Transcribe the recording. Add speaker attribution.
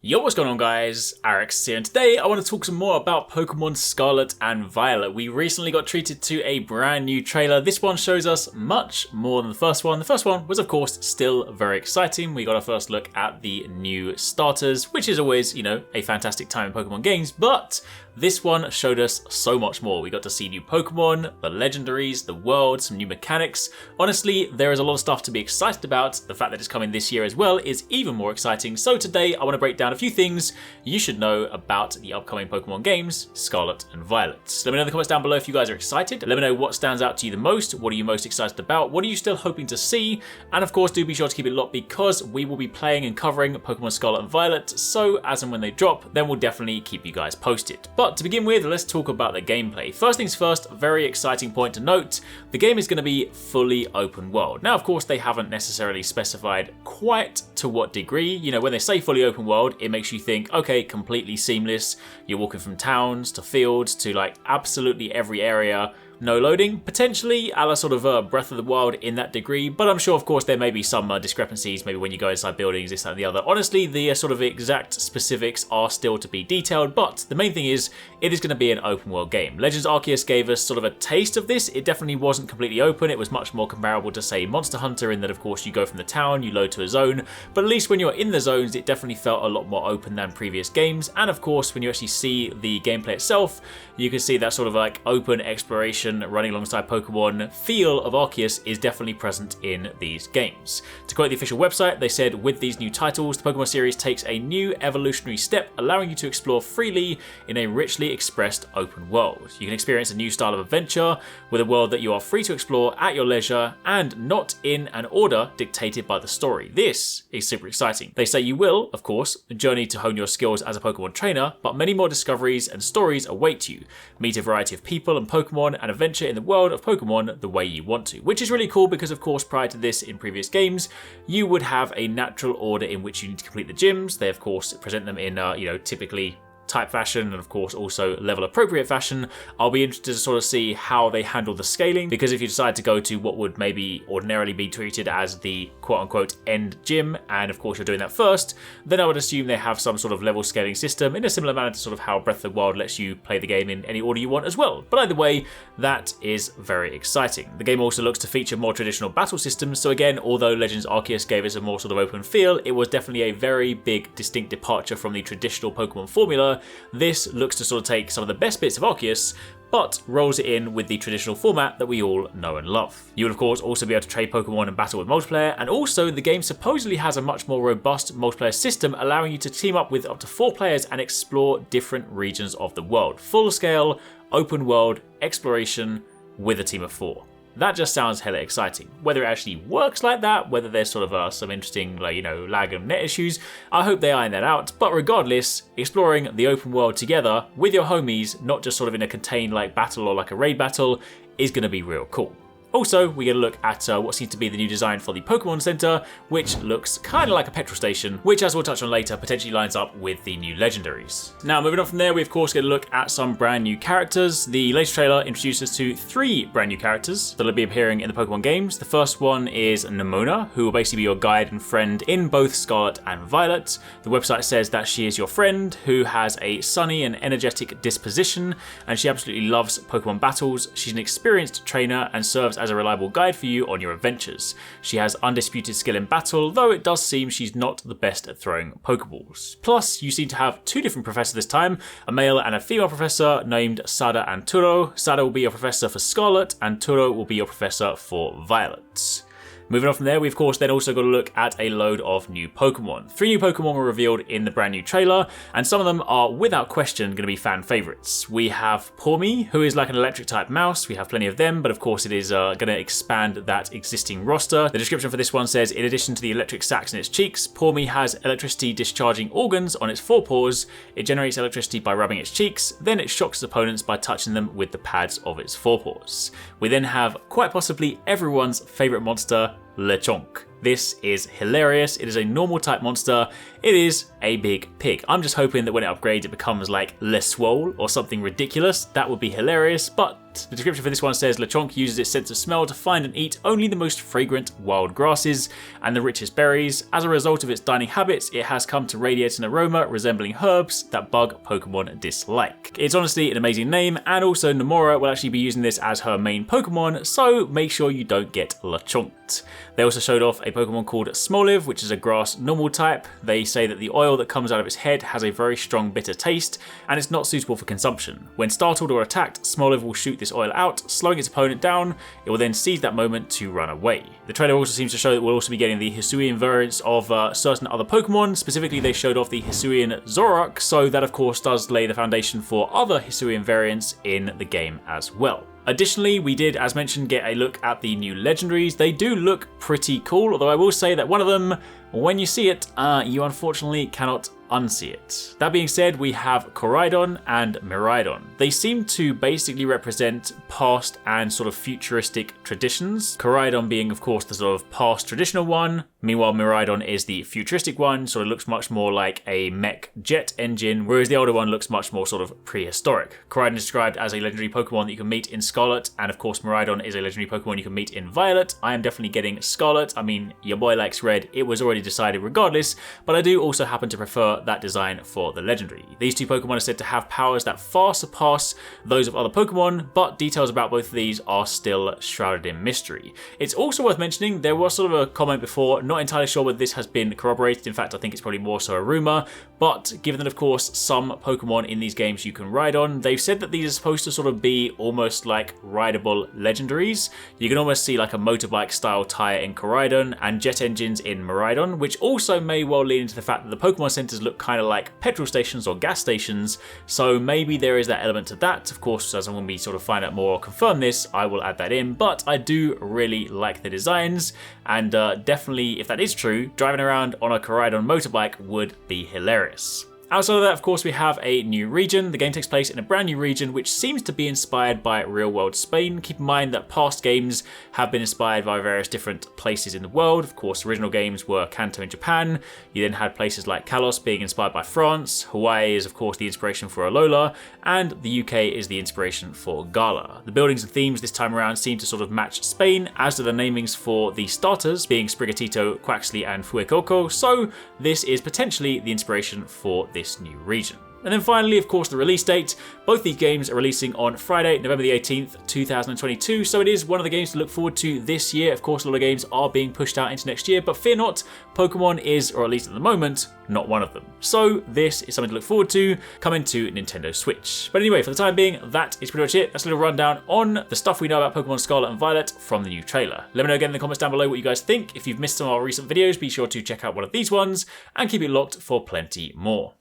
Speaker 1: Yo, what's going on guys? HyperX here, and today I want to talk some more about Pokemon Scarlet and Violet. We recently got treated to a brand new trailer. This one shows us much more than the first one. The first one was of course still very exciting. We got our first look at the new starters, which is always, a fantastic time in Pokemon games, but this one showed us so much more. We got to see new Pokemon, the Legendaries, the world, some new mechanics. Honestly, there is a lot of stuff to be excited about. The fact that it's coming this year as well is even more exciting. So today I want to break down a few things you should know about the upcoming Pokemon games, Scarlet and Violet. Let me know in the comments down below if you guys are excited. Let me know what stands out to you the most. What are you most excited about? What are you still hoping to see? And of course, do be sure to keep it locked because we will be playing and covering Pokemon Scarlet and Violet. So as and when they drop, then we'll definitely keep you guys posted. But to begin with, let's talk about the gameplay. First things first, very exciting point to note, the game is going to be fully open world. Now, of course, they haven't necessarily specified quite to what degree. When they say fully open world, it makes you think, okay, completely seamless. You're walking from towns to fields to like absolutely every area. No loading, potentially a la sort of Breath of the Wild in that degree, but I'm sure of course there may be some discrepancies, maybe when you go inside buildings, this, that and the other. Honestly, the sort of exact specifics are still to be detailed, but the main thing is, it is going to be an open world game. Legends Arceus gave us sort of a taste of this. It definitely wasn't completely open. It was much more comparable to say Monster Hunter in that of course you go from the town, you load to a zone, but at least when you're in the zones, it definitely felt a lot more open than previous games. And of course, when you actually see the gameplay itself, you can see that sort of like open exploration running alongside Pokemon feel of Arceus is definitely present in these games. To quote the official website, they said, with these new titles, the Pokemon series takes a new evolutionary step, allowing you to explore freely in a richly expressed open world. You can experience a new style of adventure with a world that you are free to explore at your leisure and not in an order dictated by the story. This is super exciting. They say you will, of course, journey to hone your skills as a Pokemon trainer, but many more discoveries and stories await you. Meet a variety of people and Pokemon and adventure in the world of Pokemon the way you want to, which is really cool because of course prior to this in previous games you would have a natural order in which you need to complete the gyms. They of course present them in typically type fashion and of course also level appropriate fashion. I'll be interested to sort of see how they handle the scaling, because if you decide to go to what would maybe ordinarily be treated as the quote-unquote end gym, and of course you're doing that first, then I would assume they have some sort of level scaling system in a similar manner to sort of how Breath of the Wild lets you play the game in any order you want as well. But either way, that is very exciting. The game also looks to feature more traditional battle systems, so again, although Legends Arceus gave us a more sort of open feel, it was definitely a very big distinct departure from the traditional Pokemon formula. This looks to sort of take some of the best bits of Arceus, but rolls it in with the traditional format that we all know and love. You will of course also be able to trade Pokemon and battle with multiplayer, and also the game supposedly has a much more robust multiplayer system, allowing you to team up with up to 4 players and explore different regions of the world. Full scale, open world, exploration with a team of 4. That just sounds hella exciting. Whether it actually works like that, whether there's sort of some interesting lag and net issues, I hope they iron that out. But regardless, exploring the open world together with your homies, not just sort of in a contained battle or like a raid battle, is going to be real cool. Also, we get a look at what seems to be the new design for the Pokemon Center, which looks kind of like a petrol station, which, as we'll touch on later, potentially lines up with the new Legendaries. Now, moving on from there, we of course get a look at some brand new characters. The latest trailer introduces us to 3 brand new characters that will be appearing in the Pokemon games. The first one is Nemona, who will basically be your guide and friend in both Scarlet and Violet. The website says that she is your friend who has a sunny and energetic disposition, and she absolutely loves Pokemon battles. She's an experienced trainer and serves as a reliable guide for you on your adventures. She has undisputed skill in battle, though it does seem she's not the best at throwing Pokeballs. Plus, you seem to have 2 different professors this time, a male and a female professor named Sada and Turo. Sada will be your professor for Scarlet, and Turo will be your professor for Violet. Moving on from there, we of course then also got to look at a load of new Pokemon. 3 new Pokemon were revealed in the brand new trailer, and some of them are without question going to be fan favorites. We have Pawmi, who is like an electric type mouse. We have plenty of them, but of course it is going to expand that existing roster. The description for this one says, in addition to the electric sacs in its cheeks, Pawmi has electricity discharging organs on its forepaws. It generates electricity by rubbing its cheeks, then it shocks its opponents by touching them with the pads of its forepaws. We then have quite possibly everyone's favorite monster, Lechonk. This is hilarious. It is a normal type monster. It is a big pig. I'm just hoping that when it upgrades it becomes like Le Swole or something ridiculous. That would be hilarious, but it. The description for this one says Lechonk uses its sense of smell to find and eat only the most fragrant wild grasses and the richest berries. As a result of its dining habits, it has come to radiate an aroma resembling herbs that bug Pokemon dislike. It's honestly an amazing name, and also Nomura will actually be using this as her main Pokemon, so make sure you don't get Lechonked. They also showed off a Pokemon called Smoliv, which is a grass normal type. They say that the oil that comes out of its head has a very strong bitter taste, and it's not suitable for consumption. When startled or attacked, Smoliv will shoot this oil out, slowing its opponent down. It will then seize that moment to run away. The trailer also seems to show that we'll also be getting the Hisuian variants of certain other Pokemon. Specifically, they showed off the Hisuian Zoroark, so that of course does lay the foundation for other Hisuian variants in the game as well. Additionally, we did, as mentioned, get a look at the new Legendaries. They do look pretty cool, although I will say that one of them, when you see it, you unfortunately cannot unsee it. That being said, we have Koraidon and Miraidon. They seem to basically represent past and sort of futuristic traditions. Koraidon being, of course, the sort of past traditional one. Meanwhile, Miraidon is the futuristic one, so it looks much more like a mech jet engine, whereas the older one looks much more sort of prehistoric. Koraidon is described as a legendary Pokemon that you can meet in Scarlet, and of course Miraidon is a legendary Pokemon you can meet in Violet. I am definitely getting Scarlet. I mean, your boy likes red, it was already decided regardless, but I do also happen to prefer that design for the legendary. These two Pokemon are said to have powers that far surpass those of other Pokemon, but details about both of these are still shrouded in mystery. It's also worth mentioning, there was sort of a comment before, not entirely sure whether this has been corroborated. In fact, I think it's probably more so a rumor, but given that of course some Pokemon in these games you can ride on, they've said that these are supposed to sort of be almost like rideable legendaries. You can almost see like a motorbike style tire in Koraidon and jet engines in Miraidon, which also may well lead into the fact that the Pokemon centers look kind of like petrol stations or gas stations, so maybe there is that element to that. Of course, as and when we sort of find out more or confirm this, I will add that in, but I do really like the designs, and definitely, if that is true, driving around on a Koraidon motorbike would be hilarious. Outside of that, of course, we have a new region. The game takes place in a brand new region, which seems to be inspired by real-world Spain. Keep in mind that past games have been inspired by various different places in the world. Of course, original games were Kanto in Japan. You then had places like Kalos being inspired by France. Hawaii is, of course, the inspiration for Alola, and the UK is the inspiration for Gala. The buildings and themes this time around seem to sort of match Spain, as do the namings for the starters, being Sprigatito, Quaxley, and Fuecoco, so this is potentially the inspiration for this new region. And then finally, of course, the release date. Both these games are releasing on Friday, November the 18th, 2022, so it is one of the games to look forward to this year. Of course, a lot of games are being pushed out into next year, but fear not, Pokemon is, or at least at the moment, not one of them. So this is something to look forward to coming to Nintendo Switch. But anyway, for the time being, that is pretty much it. That's a little rundown on the stuff we know about Pokemon Scarlet and Violet from the new trailer. Let me know again in the comments down below what you guys think. If you've missed some of our recent videos, be sure to check out one of these ones, and keep it locked for plenty more.